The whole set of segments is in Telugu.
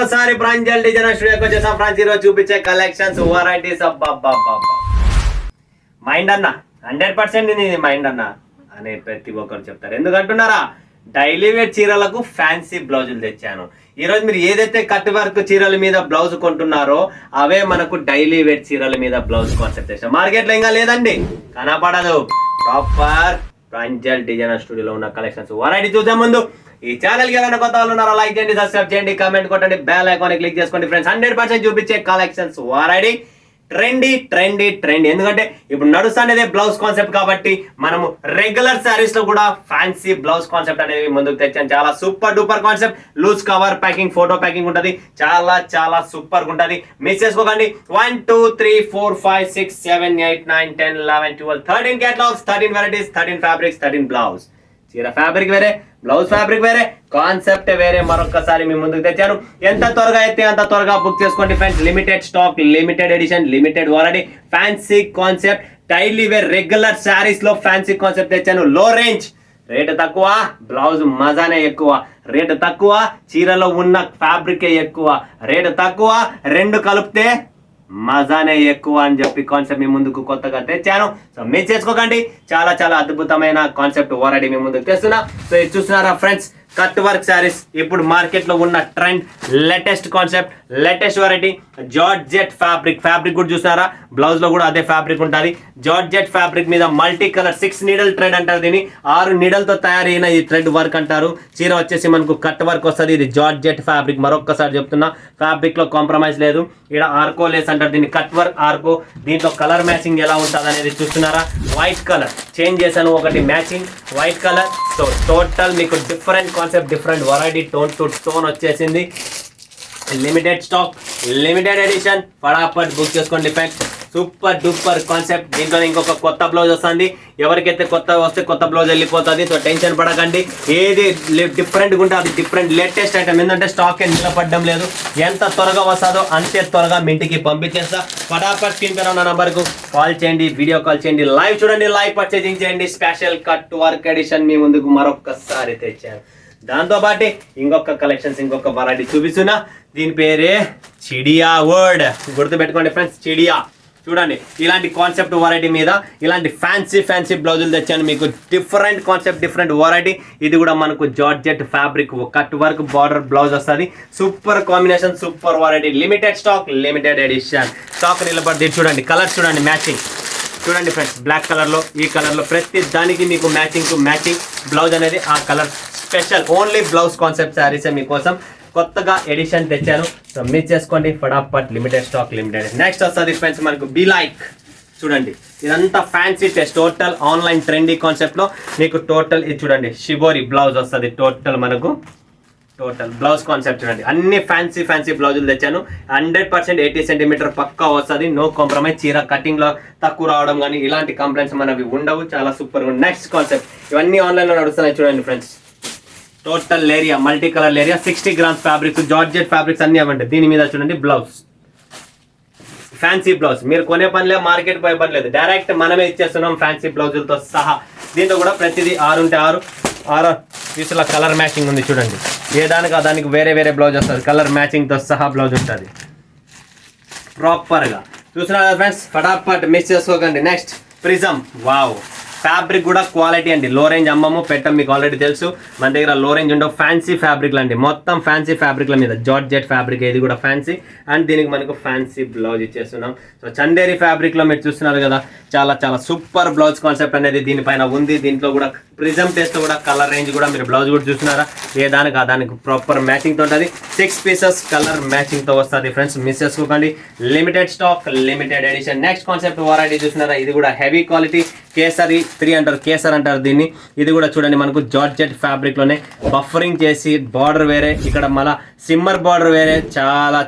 మరొకసారి ప్రాంజల్ డిజైనర్ స్టూడియోకి వచ్చేసాం ఫ్రెండ్స్. ఈరోజు చూపించే కలెక్షన్స్ వెరైటీస్ మైండ్ అన్న 100% ఇది మైండ్ అన్న అనే ప్రతి ఒక్కరు చెప్తారు. ఎందుకంటున్నారా, డైలీ వేర్ చీరలకు ఫ్యాన్సీ బ్లౌజులు తెచ్చాను. ఈరోజు మీరు ఏదైతే కట్ వర్క్ చీరల మీద బ్లౌజ్ కొంటున్నారో అవే మనకు డైలీ వేర్ చీరల మీద బ్లౌజ్ కాన్సెప్ట్ చేసాం. మార్కెట్లో ఇంకా లేదండి, కనపడదు. ప్రాపర్ ప్రాంజల్ డిజైనర్ స్టూడియోలో ఉన్న కలెక్షన్స్ వెరైటీ చూసే ముందు ఈ ఛానల్ కి ఏమైనా కొత్త వాళ్ళు ఉన్నారో లైక్ చేయండి, సబ్స్క్రైబ్ చేయండి, కామెంట్ కొట్టండి, బెల్ ఐకాన్ క్లిక్ చేసుకోండి ఫ్రెండ్స్. 100% చూపించే కలెక్షన్స్ వెరైటీ ట్రెండీ. ఎందుకంటే ఇప్పుడు నడుస్తానేదే బ్లౌజ్ కాన్సెప్ట్ కాబట్టి మనము రెగ్యులర్ శారీస్ లో కూడా ఫ్యాన్సీ బ్లౌజ్ కాన్సెప్ట్ అనేది ముందుకు తెచ్చాను. చాలా super duper concept. Loose cover packing, photo packing ఉంటుంది. చాలా సూపర్ ఉంటుంది. మిస్ చేసుకోకండి. 1 2 3 4 5 6 7 8 9 10 11 12 13 కేటలాగ్స్, 13 వెరైటీస్, 13 ఫ్యాబ్రిక్స్, 13 బ్లౌజ్. చీర ఫ్యాబ్రిక్ వేరే, బ్లౌజ్ ఫ్యాబ్రిక్ వేరే, కాన్సెప్ట్ వేరే. మరొకసారి మీ ముందుకు తెచ్చాను. ఎంత త్వరగా అయితే అంత త్వరగా బుక్ చేసుకోండి friends. Limited stock, limited edition, limited variety, fancy concept, daily wear regular sarees లో ఫ్యాన్సీ కాన్సెప్ట్ తెచ్చాను. లో రేంజ్, రేటు తక్కువ, బ్లౌజ్ మజానే ఎక్కువ. రేటు తక్కువ, చీరలో ఉన్న ఫ్యాబ్రికే ఎక్కువ. రేటు తక్కువ, రెండు కలిపితే మజానే ఎక్కువ అని చెప్పి కాన్సెప్ట్ మీ ముందుకు కొత్తగా తెచ్చాను. సో మిస్ చేసుకోకండి. చాలా అద్భుతమైన కాన్సెప్ట్ వెరైటీ మీ ముందుకు తెస్తున్నా. సో ఇది చూస్తున్నారా ఫ్రెండ్స్, కట్ వర్క్ శారీస్. ఇప్పుడు మార్కెట్ లో ఉన్న trend, latest concept, latest variety. Georgette fabric కూడా చూస్తున్నారా, బ్లౌజ్ లో కూడా అదే ఫ్యాబ్రిక్ ఉంటుంది. జార్జెట్ ఫ్యాబ్రిక్ మీద మల్టీ కలర్ 6 నీడల్ థ్రెడ్ అంటారు దీన్ని. 6 నీడలతో తయారైన ఈ థ్రెడ్ వర్క్ అంటారు. చీర వచ్చేసి మనకు కట్ వర్క్ వస్తుంది. ఇది జార్జెట్ ఫ్యాబ్రిక్. మరొక్కసారి చెప్తున్నా, ఫ్యాబ్రిక్ లో కాంప్రమైజ్ లేదు. ఇక్కడ ఆర్కో లేస్ అంటారు దీన్ని, కట్ వర్క్ ఆర్కో. దీంట్లో కలర్ మ్యాచింగ్ ఎలా ఉంటుంది అనేది చూస్తున్నారా. వైట్ కలర్ చేంజ్ చేశాను, ఒకటి matching white colour. So total మీకు different concept, different variety, tone to tone వచ్చేసింది. Limited stock, limited edition. ఫటాఫట్ బుక్ చేసుకోండి ఫ్రెండ్స్. Super duper concept. దీంట్లో ఇంకొక కొత్త బ్లౌజ్ వస్తుంది. ఎవరికైతే కొత్త వస్తే కొత్త బ్లౌజ్ వెళ్ళిపోతుంది. సో టెన్షన్ పడకండి. ఏది డిఫరెంట్గా ఉంటే అది డిఫరెంట్ లేటెస్ట్ ఐటమ్. ఎందుకంటే స్టాక్ నిలబడడం లేదు. ఎంత త్వరగా వస్తుందో అంతే త్వరగా మీ ఇంటికి పంపించేస్తా. ఫటాఫట్ స్క్రీన్ పైన ఉన్న నంబర్కు కాల్ చేయండి, వీడియో కాల్ చేయండి, లైవ్ చూడండి, లైవ్ పర్చేజింగ్ చేయండి. స్పెషల్ కట్ వర్క్ ఎడిషన్ మీ ముందుకు మరొకసారి తెచ్చాను. దాంతోపాటు ఇంకొక కలెక్షన్స్, ఇంకొక వెరైటీ చూపిస్తున్నా. దీని పేరే చిడియా వర్డ్. గుర్తుపెట్టుకోండి ఫ్రెండ్స్, చిడియా. చూడండి, ఇలాంటి కాన్సెప్ట్ వెరైటీ మీద ఇలాంటి ఫ్యాన్సీ బ్లౌజులు తెచ్చాను మీకు. Different concept, different variety. ఇది కూడా మనకు georgette fabric, cut work, border blouse వస్తుంది. Super combination, super variety. Limited stock, limited edition. Stock నిలబడి చూడండి, కలర్స్ చూడండి, మ్యాచింగ్ చూడండి ఫ్రెండ్స్. బ్లాక్ కలర్లో, ఈ కలర్లో, ప్రతి దానికి మీకు మ్యాచింగ్ టు మ్యాచింగ్ బ్లౌజ్ అనేది ఆ colour. Special only blouse concept శారీసే మీకోసం కొత్తగా ఎడిషన్ తెచ్చాను. సో మిస్ చేసుకోండి. ఫటాఫట్ లిమిటెడ్ స్టాక్, లిమిటెడ్. నెక్స్ట్ వస్తుంది ఫ్రెండ్స్ మనకు బీ లైక్. చూడండి, ఇదంతా fancy test. Total online trendy కాన్సెప్ట్లో మీకు టోటల్ ఇది చూడండి, షిబోరి బ్లౌజ్ వస్తుంది. టోటల్ మనకు టోటల్ బ్లౌజ్ కాన్సెప్ట్ చూడండి. అన్ని ఫ్యాన్సీ బ్లౌజులు తెచ్చాను. 100% 80 సెంటీమీటర్ పక్కా వస్తుంది. No compromise. చీర కటింగ్లో తక్కువ రావడం కానీ ఇలాంటి కంప్లైంట్స్ మనవి ఉండవు. చాలా సూపర్. నెక్స్ట్ కాన్సెప్ట్, ఇవన్నీ ఆన్లైన్లో నడుస్తున్నాయి చూడండి friends. Total leheriya, multi colour leheriya, 60 grams fabric, georgette fabrics అన్ని అవ్వండి. దీని మీద చూడండి బ్లౌజ్, ఫ్యాన్సీ బ్లౌజ్. మీరు కొనే పనిలే, మార్కెట్ పోయే పని లేదు, డైరెక్ట్ మనమే ఇచ్చేస్తున్నాం ఫ్యాన్సీ బ్లౌజులతో సహా. దీంట్లో కూడా ప్రతిదీ 6 ఉంటే 6 పీసుల కలర్ మ్యాచింగ్ ఉంది చూడండి. ఏ దానికి ఆ దానికి వేరే బ్లౌజ్ వస్తుంది. కలర్ మ్యాచింగ్తో సహా బ్లౌజ్ ఉంటుంది ప్రాపర్గా. చూస్తున్నారు ఫ్రెండ్స్, ఫటాఫట్ మిస్ చేసుకోకండి. Next prism. వావ్, ఫ్యాబ్రిక్ కూడా క్వాలిటీ అండి. లో రేంజ్ అమ్మము పెట్టం, మీకు ఆల్రెడీ తెలుసు. మన దగ్గర లో రేంజ్ ఉండవు. ఫ్యాన్సీ ఫ్యాబ్రిక్లు అండి, మొత్తం ఫ్యాన్సీ ఫ్యాబ్రిక్ల మీద. జార్జెట్ ఫ్యాబ్రిక్, ఇది కూడా ఫ్యాన్సీ. అండ్ దీనికి మనకు ఫ్యాన్సీ బ్లౌజ్ ఇచ్చేస్తున్నాం. సో చందేరి ఫ్యాబ్రిక్లో మీరు చూస్తున్నారు కదా, చాలా సూపర్ బ్లౌజ్ కాన్సెప్ట్ అనేది దీనిపైన ఉంది. దీంట్లో కూడా ప్రిజం టేస్ట్లో కూడా కలర్ రేంజ్ కూడా మీరు బ్లౌజ్ కూడా చూస్తున్నారా. ఏ దానికి ఆ దానికి ప్రాపర్ మ్యాచింగ్తో ఉంటుంది. 6 పీసెస్ కలర్ మ్యాచింగ్తో వస్తుంది ఫ్రెండ్స్. మిస్ చేసుకోకండి. Limited stock, limited edition. Next concept variety చూస్తున్నారా. ఇది కూడా హెవీ క్వాలిటీ, కేసరి 3 అంటారు, కేసర్ అంటారు దీన్ని. ఇది కూడా చూడండి మనకు జార్జెట్ ఫ్యాబ్రిక్లోనే బఫరింగ్ చేసి బార్డర్ వేరే, ఇక్కడ మళ్ళీ సిమ్మర్ బార్డర్ వేరే.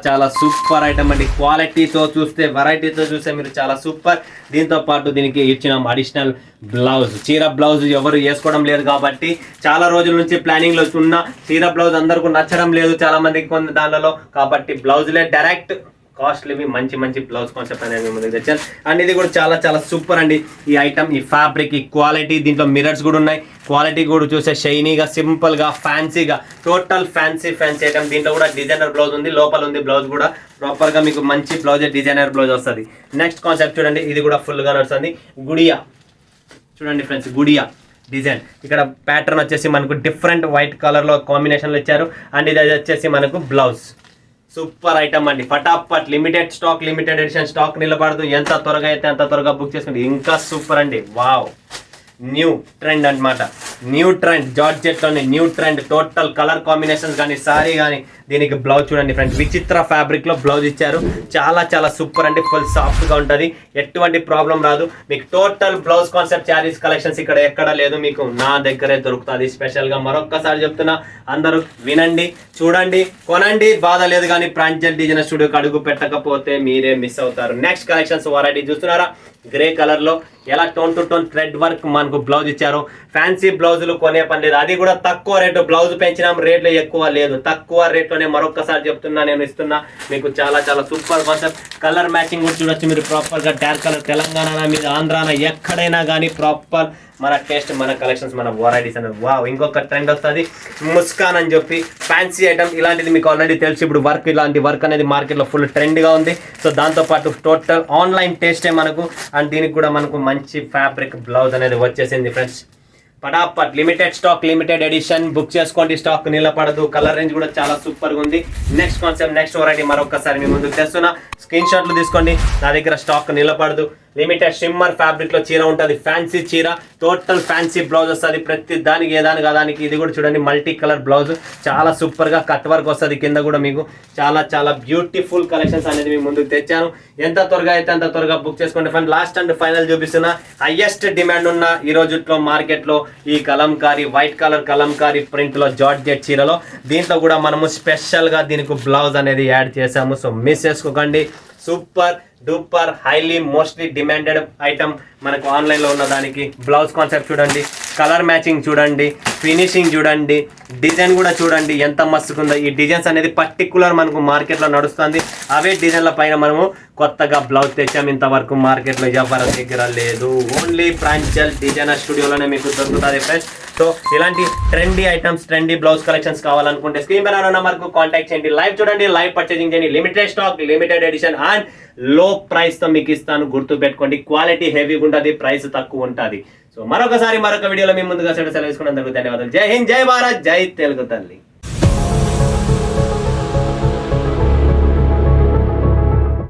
చాలా సూపర్ ఐటమ్ అండి. క్వాలిటీతో చూస్తే, వెరైటీతో చూస్తే మీరు చాలా సూపర్. దీంతో పాటు దీనికి ఇచ్చిన అడిషనల్ బ్లౌజ్, చీర బ్లౌజ్ ఎవరు వేసుకోవడం లేదు కాబట్టి చాలా రోజుల నుంచి ప్లానింగ్లో ఉన్న చీర బ్లౌజ్ అందరికీ నచ్చడం లేదు చాలా మందికి కొన్ని దానిలో. కాబట్టి బ్లౌజ్లే డైరెక్ట్ కాస్ట్లీవి మంచి మంచి బ్లౌజ్ కాన్సెప్ట్ అనేది మేము ముందుకు తెచ్చాను. అండ్ ఇది కూడా చాలా చాలా సూపర్ అండి. ఈ ఐటమ్, ఈ ఫ్యాబ్రిక్, ఈ క్వాలిటీ, దీంట్లో మిరర్స్ కూడా ఉన్నాయి. క్వాలిటీ కూడా చూసే షైనీగా, సింపుల్గా, ఫ్యాన్సీగా, టోటల్ ఫ్యాన్సీ ఐటమ్. దీంట్లో కూడా డిజైనర్ బ్లౌజ్ ఉంది, లోపల ఉంది బ్లౌజ్ కూడా ప్రాపర్గా మీకు మంచి బ్లౌజ్, డిజైనర్ బ్లౌజ్ వస్తుంది. నెక్స్ట్ కాన్సెప్ట్ చూడండి, ఇది కూడా ఫుల్గా నడుస్తుంది. గుడియా చూడండి ఫ్రెండ్స్, గుడియా డిజైన్. ఇక్కడ ప్యాటర్న్ వచ్చేసి మనకు డిఫరెంట్ వైట్ కలర్లో కాంబినేషన్లో ఇచ్చారు. అండ్ ఇది వచ్చేసి మనకు బ్లౌజ్. సూపర్ ఐటమ్ అండి, ఫటాఫట్. Limited stock, limited edition stock నిలబడదు. ఎంత త్వరగా అయితే అంత త్వరగా బుక్ చేసుకోండి. ఇంకా సూపర్ అండి, వావ్. న్యూ ట్రెండ్ అనమాట, న్యూ ట్రెండ్ జార్జెట్లోనే new trend. Total colour combinations కానీ, సారీ కానీ, దీనికి బ్లౌజ్ చూడండి ఫ్రెండ్స్, విచిత్ర ఫ్యాబ్రిక్లో బ్లౌజ్ ఇచ్చారు. చాలా చాలా సూపర్ అండి, ఫుల్ సాఫ్ట్గా ఉంటుంది, ఎటువంటి ప్రాబ్లం రాదు. మీకు total blouse concept saris collections ఇక్కడ ఎక్కడ లేదు, మీకు నా దగ్గరే దొరుకుతుంది స్పెషల్గా. మరొక్కసారి చెప్తున్నా, అందరూ వినండి, చూడండి, కొనండి, బాధ లేదు. కానీ ప్రాంజల్ డిజైనర్ స్టూడియోకి అడుగు పెట్టకపోతే మీరే మిస్ అవుతారు. నెక్స్ట్ కలెక్షన్స్ వెరైటీ చూస్తున్నారా, గ్రే కలర్లో ఎలా tone to tone thread work మనకు బ్లౌజ్ ఇచ్చారు. ఫ్యాన్సీ బ్లౌజులు కొనే పని లేదు, అది కూడా తక్కువ రేటు. బ్లౌజ్ పెంచినాం, రేట్లు ఎక్కువ లేదు, తక్కువ రేట్లోనే మరొకసారి చెప్తున్నా, నేను ఇస్తున్నా మీకు. చాలా చాలా సూపర్ కాన్సెప్ట్. కలర్ మ్యాచింగ్ కూడా చూడొచ్చు మీరు ప్రాపర్గా. డార్క్ కలర్ తెలంగాణ మీద, ఆంధ్రాన, ఎక్కడైనా కానీ ప్రాపర్ మన టేస్ట్, మన కలెక్షన్స్, మన వెరైటీస్ అనేది. వావ్. ఇంకొక ట్రెండ్ వస్తుంది, ముస్కాన్ అని చెప్పి ఫ్యాన్సీ ఐటమ్. ఇలాంటిది మీకు ఆల్రెడీ తెలుసు, ఇప్పుడు వర్క్, ఇలాంటి వర్క్ అనేది మార్కెట్లో ఫుల్ ట్రెండ్గా ఉంది. సో దాంతోపాటు టోటల్ ఆన్లైన్ టేస్టే మనకు. అండ్ దీనికి కూడా మనకు మంచి ఫ్యాబ్రిక్ బ్లౌజ్ అనేది వచ్చేసింది ఫ్రెండ్స్. పటాపట్, limited stock, limited edition, book చేసుకోండి, స్టాక్ నిలబడదు. కలర్ రేంజ్ కూడా చాలా సూపర్గా ఉంది. నెక్స్ట్ కాన్సెప్ట్, నెక్స్ట్ వెరైటీ మరొకసారి మీ ముందుకు తెస్తున్నా. స్క్రీన్ షాట్లు తీసుకోండి, నా దగ్గర స్టాక్ నిలబడదు. లిమిటెడ్ షిమ్మర్ ఫ్యాబ్రిక్లో చీర ఉంటుంది, ఫ్యాన్సీ చీర, టోటల్ ఫ్యాన్సీ బ్లౌజ్ వస్తుంది. ప్రతి దానికి ఏదానికి దానికి. ఇది కూడా చూడండి, మల్టీ కలర్ బ్లౌజ్, చాలా సూపర్గా కట్ వర్క్ వస్తుంది కింద కూడా మీకు. చాలా చాలా బ్యూటిఫుల్ కలెక్షన్స్ అనేది మీ ముందుకు తెచ్చాను. ఎంత త్వరగా అయితే అంత త్వరగా బుక్ చేసుకోండి ఫ్రెండ్. లాస్ట్ అండ్ ఫైనల్ చూపిస్తున్నా, హైయెస్ట్ డిమాండ్ ఉన్న ఈ రోజుట్లో మార్కెట్లో ఈ కలంకారీ, వైట్ కలర్ కలంకారీ ప్రింట్లో జార్జెట్ చీరలో. దీంట్లో కూడా మనము స్పెషల్గా దీనికి బ్లౌజ్ అనేది యాడ్ చేసాము. సో మిస్ చేసుకోకండి. Super duper highly mostly demanded item మనకు ఆన్లైన్లో ఉన్న దానికి. బ్లౌజ్ కాన్సెప్ట్ చూడండి, కలర్ మ్యాచింగ్ చూడండి, ఫినిషింగ్ చూడండి, డిజైన్ కూడా చూడండి ఎంత మస్తుకుందో. ఈ డిజైన్స్ అనేది పర్టికులర్ మనకు మార్కెట్లో నడుస్తుంది. అవే డిజైన్ల పైన మనము కొత్తగా బ్లౌజ్ తెచ్చాము. ఇంతవరకు మార్కెట్లో ఎవరి దగ్గర లేదు, ఓన్లీ ప్రాంజల్ డిజైనర్ స్టూడియోలోనే మీకు దొరుకుతుంది ఫ్రెండ్స్. సో ఇలాంటి trendy items, trendy blouse collections కావాలనుకుంటే స్క్రీన్ పైన నెంబర్కు కాంటాక్ట్ చేయండి. లైవ్ చూడండి, లైవ్ పర్చేసింగ్ చేయండి. Limited stock, limited edition and low ప్రైస్తో మీకు ఇస్తాను. గుర్తు పెట్టుకోండి, క్వాలిటీ హెవీగా ఉంటుంది, ప్రైస్ తక్కువ ఉంటుంది. సో మరొక వీడియోలో మీ ముందుగా సెలవు తీసుకున్నందుకు ధన్యవాదాలు. జై హింద్, జై భారత్, జై తెలుగు తల్లి.